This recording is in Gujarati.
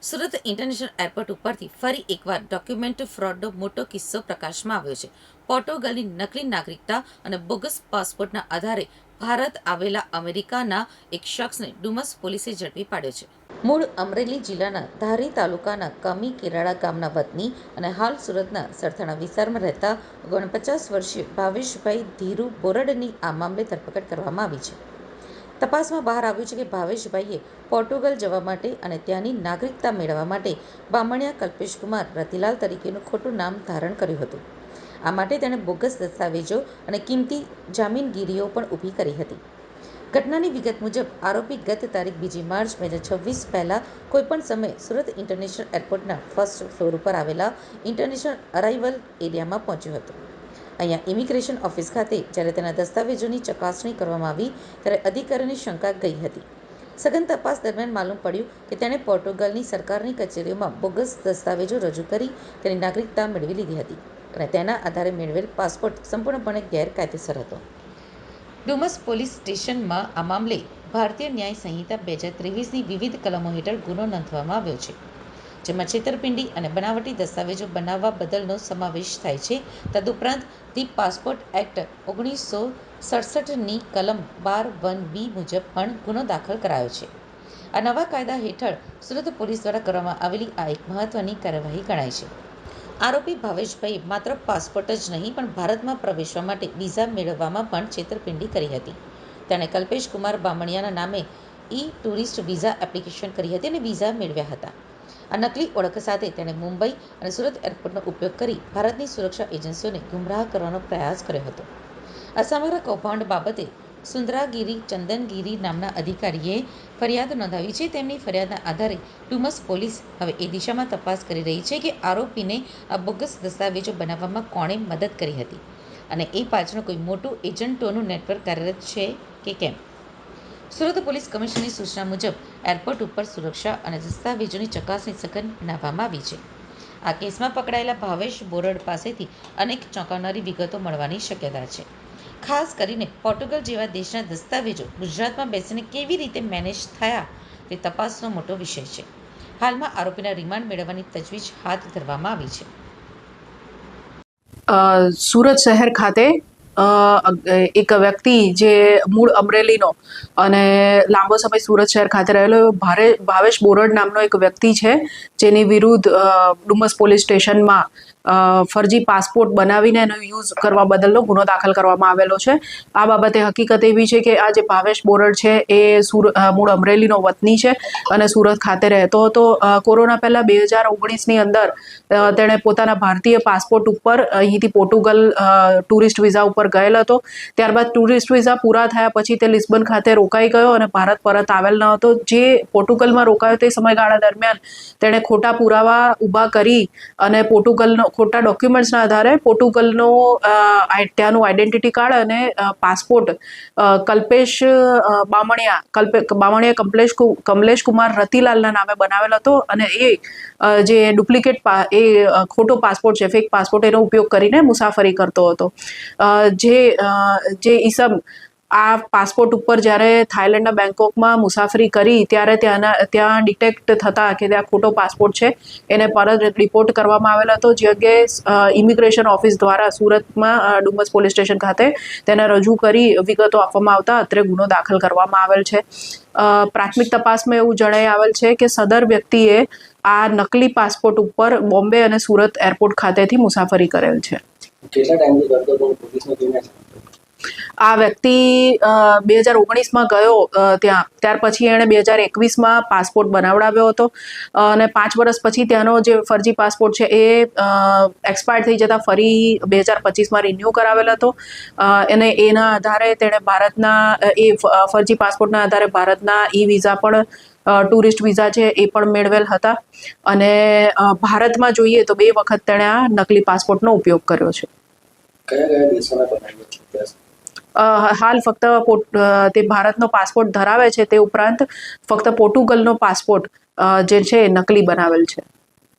સુરત ઇન્ટરનેશનલ એરપોર્ટ ઉપરથી ફરી એકવાર ડોક્યુમેન્ટ ફ્રોડનો મોટો કિસ્સો પ્રકાશમાં આવ્યો છે. પોર્ટુગલની નકલી નાગરિકતા અને બોગસ પાસપોર્ટના આધારે ભારત આવેલા અમેરિકાના એક શખ્સને ડુમસ પોલીસે ઝડપી પાડ્યો છે. મૂળ અમરેલી જિલ્લાના ધારી તાલુકાના કમી કેરાળા ગામના વતની અને હાલ સુરતના સરથાણા વિસ્તારમાં રહેતા 49 વર્ષીય ભાવેશભાઈ ધીરુ બોરડની આ મામલે ધરપકડ કરવામાં આવી છે. તપાસમાં બહાર આવ્યું છે કે ભાવેશભાઈએ પોર્ટુગલ જવા માટે અને ત્યાંની નાગરિકતા મેળવવા માટે બામણિયા કલ્પેશકુમાર રતિલાલ તરીકેનું ખોટું નામ ધારણ કર્યું હતું. આ માટે તેણે બોગસ દસ્તાવેજો અને કિંમતી જામીનગીરીઓ પણ ઊભી કરી હતી. ઘટનાની વિગત મુજબ આરોપી ગત તારીખ 2 માર્ચ 2026 પહેલા કોઈપણ સમયે સુરત ઇન્ટરનેશનલ એરપોર્ટના ફર્સ્ટ ફ્લોર ઉપર આવેલા ઇન્ટરનેશનલ અરાઇવલ એરિયામાં પહોંચ્યો હતો. અહીંયા ઇમિગ્રેશન ઓફિસ ખાતે જ્યારે તેના દસ્તાવેજોની ચકાસણી કરવામાં આવી ત્યારે અધિકારીઓની શંકા ગઈ હતી. સઘન તપાસ દરમિયાન માલુમ પડ્યું કે તેણે પોર્ટુગલની સરકારની કચેરીઓમાં બોગસ દસ્તાવેજો રજૂ કરી તેની નાગરિકતા મેળવી લીધી હતી અને તેના આધારે મેળવેલ પાસપોર્ટ સંપૂર્ણપણે ગેરકાયદેસર હતો. ડુમસ પોલીસ સ્ટેશનમાં આ મામલે ભારતીય ન્યાય સંહિતા 2023ની વિવિધ કલમો હેઠળ ગુનો નોંધવામાં આવ્યો છે, જેમાં છેતરપિંડી અને બનાવટી દસ્તાવેજો બનાવવા બદલનો સમાવેશ થાય છે. તદુપરાંત ધી પાસપોર્ટ એક્ટ 1967ની કલમ 12(1)(b) મુજબ પણ ગુનો દાખલ કરાયો છે. આ નવા કાયદા હેઠળ સુરત પોલીસ દ્વારા કરવામાં આવેલી આ એક મહત્વની કાર્યવાહી ગણાય છે. આરોપી ભાવેશભાઈએ માત્ર પાસપોર્ટ જ નહીં પણ ભારતમાં પ્રવેશવા માટે વિઝા મેળવવામાં પણ છેતરપિંડી કરી હતી. તેણે કલ્પેશ કુમાર બામણિયાના નામે ટુરિસ્ટ વિઝા એપ્લિકેશન કરી હતી અને વિઝા મેળવ્યા હતા. આ નકલી ઓળખ સાથે તેણે મુંબઈ અને સુરત એરપોર્ટનો ઉપયોગ કરી ભારતની સુરક્ષા એજન્સીઓને ગુમરાહ કરવાનો પ્રયાસ કર્યો હતો. આ સમગ્ર કૌભાંડ બાબતે સુંદરાગીરી ચંદનગીરી નામના અધિકારીએ ફરિયાદ નોંધાવી છે. તેમની ફરિયાદના આધારે ડુમસ પોલીસ હવે એ દિશામાં તપાસ કરી રહી છે કે આરોપીને આ બોગસ દસ્તાવેજો બનાવવામાં કોણે મદદ કરી હતી અને એ પાછળ કોઈ મોટું એજન્ટોનું નેટવર્ક કાર્યરત છે કે કેમ. સુરત પોલીસ કમિશનરની સૂચના મુજબ એરપોર્ટ ઉપર સુરક્ષા અને દસ્તાવેજોની ચકાસણી સઘન બનાવવામાં આવી છે. આ કેસમાં પકડાયેલા ભાવેશ બોરડ પાસેથી અનેક ચોંકાવનારી વિગતો મળવાની શક્યતા છે. ખાસ કરીને પોર્ટુગલ જેવા દેશના દસ્તાવેજો ગુજરાતમાં બેસીને કેવી રીતે મેનેજ થયા તે તપાસનો મોટો વિષય છે. હાલમાં આરોપીના રિમાન્ડ મેળવવાની તજવીજ હાથ ધરવામાં આવી છે. સુરત શહેર ખાતે એક વ્યક્તિ જે મૂળ અમરેલીનો અને લાંબો સમય સુરત શહેર ખાતે રહેલો ભાવેશ બોરડ નામનો એક વ્યક્તિ છે, જેની વિરુદ્ધ ડુમસ પોલીસ સ્ટેશનમાં ફરજી પાસપોર્ટ બનાવીને એનો યુઝ કરવા બદલનો ગુનો દાખલ કરવામાં આવેલો છે. આ બાબતે હકીકત એવી છે કે આ જે ભાવેશ બોરડ છે એ મૂળ અમરેલીનો વતની છે અને સુરત ખાતે રહેતો હતો. કોરોના પહેલાં 2019ની અંદર તેણે પોતાના ભારતીય પાસપોર્ટ ઉપર અહીંથી પોર્ટુગલ ટુરિસ્ટ વિઝા ઉપર ગયેલ હતો. ત્યારબાદ ટુરિસ્ટ વિઝા પૂરા થયા પછી તે લિસ્બન ખાતે રોકાઈ ગયો અને ભારત પરત આવેલ ન હતો. જે પોર્ટુગલમાં રોકાયો તે સમયગાળા દરમિયાન તેણે ખોટા પુરાવા ઊભા કરી અને પોર્ટુગલનો ખોટા ડોક્યુમેન્ટ્સના આધારે પોર્ટુગલનો ત્યાંનું આઈડેન્ટિટી કાર્ડ અને પાસપોર્ટ કલ્પેશ બામણિયા કમલેશ કુમાર રતિલાલના નામે બનાવેલ હતો અને એ જે ડુપ્લિકેટ ખોટો પાસપોર્ટ છે, ફેક પાસપોર્ટ, એનો ઉપયોગ કરીને મુસાફરી કરતો હતો. જે ઈસમ આ પાસપોર્ટ ઉપર જ્યારે થાઈલેન્ડના બેંકોકમાં મુસાફરી કરી ત્યારે ત્યાં ડિટેક્ટ થતાં કે ત્યાં ખોટો પાસપોર્ટ છે, એને પરત રિપોર્ટ કરવામાં આવેલો હતો. જે અંગે ઇમિગ્રેશન ઓફિસ દ્વારા સુરતમાં ડુમસ પોલીસ સ્ટેશન ખાતે તેને રજૂ કરી વિગતો આપવામાં આવતા અત્રે ગુનો દાખલ કરવામાં આવેલ છે. પ્રાથમિક તપાસમાં એવું જણાઈ આવેલ છે કે સદર વ્યક્તિએ આ નકલી પાસપોર્ટ ઉપર બોમ્બે અને સુરત એરપોર્ટ ખાતેથી મુસાફરી કરેલ છે. આ વ્યક્તિ 2019માં ગયો ત્યાં, ત્યાર પછી એણે 2021માં પાસપોર્ટ બનાવડાવ્યો હતો અને 5 વર્ષ પછી ત્યાંનો જે ફરજી પાસપોર્ટ છે એ એક્સપાયર થઈ જતાં ફરી 2025માં રિન્યૂ કરાવેલ હતો અને એના આધારે તેણે એ ફરજી પાસપોર્ટના આધારે ભારતના વિઝા પણ ટુરિસ્ટ વિઝા છે એ પણ મેળવેલ હતા અને ભારતમાં જોઈએ તો 2 વખત તેણે આ નકલી પાસપોર્ટનો ઉપયોગ કર્યો છે. કયા દેશોના બનાવ્યા છે? હાલ ફક્ત તે ભારતનો પાસપોર્ટ ધરાવે છે, તે ઉપરાંત ફક્ત પોર્ટુગલનો પાસપોર્ટ જે છે નકલી બનાવેલ છે.